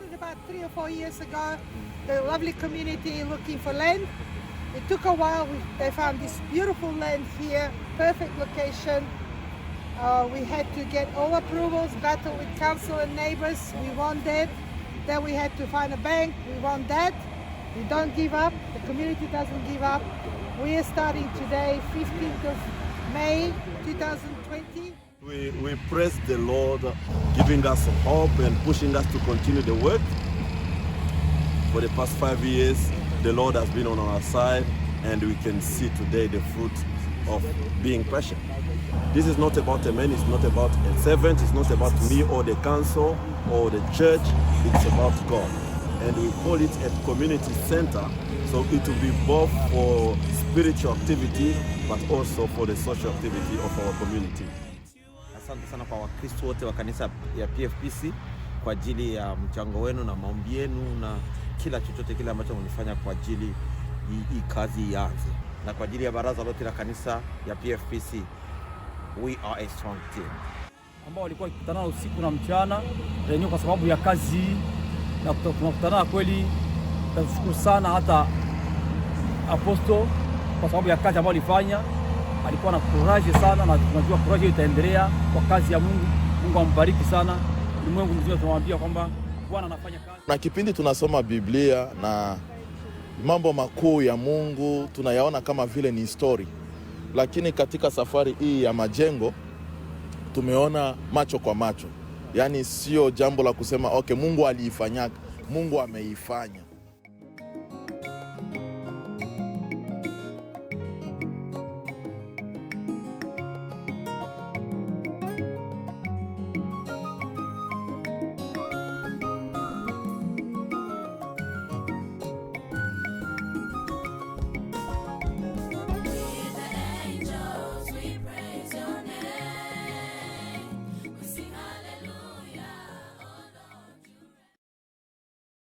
started about 3 or 4 years ago. The lovely community looking for land. It took a while. They found this beautiful land here, perfect location. We had to get all approvals, battle with council and neighbors. We won that. Then we had to find a bank. We won that. We don't give up. The community doesn't give up. We are starting today, 15th of May 2020. We praise the Lord, giving us hope and pushing us to continue the work. For the past 5 years, the Lord has been on our side, and we can see today the fruit of being patient. This is not about a man, it's not about a servant, it's not about me or the council or the church, it's about God. And we call it a community center, so it will be both for spiritual activity but also for the social activity of our community. Asante sana kwa Wakristo wote wa kanisa ya PFPC kwa ajili ya mchango wenu na maombi yenu na kila chochote kile ambacho mnafanya kwa ajili hii kazi ianze. Na kwa ajili ya baraza lote la kanisa ya PFPC, we are a strong team. Ambao walikuwa wakikutana usiku na mchana renyo kwa sababu ya kazi na tunakutana kweli. Tunashukuru sana hata Apostle kwa sababu ya kazi ambayo alifanya. Alikuwa na courage sana na tunajua courage itaendelea kwa kazi ya Mungu. Mungu ambariki sana. Ulimwengu mzima tunamwambia kwamba Bwana anafanya kazi. Na kipindi tunasoma Biblia na mambo makuu ya Mungu tunayaona kama vile ni story. Lakini katika safari hii ya majengo tumeona macho kwa macho. Yaani sio jambo la kusema okay, Mungu aliifanya, Mungu ameifanya.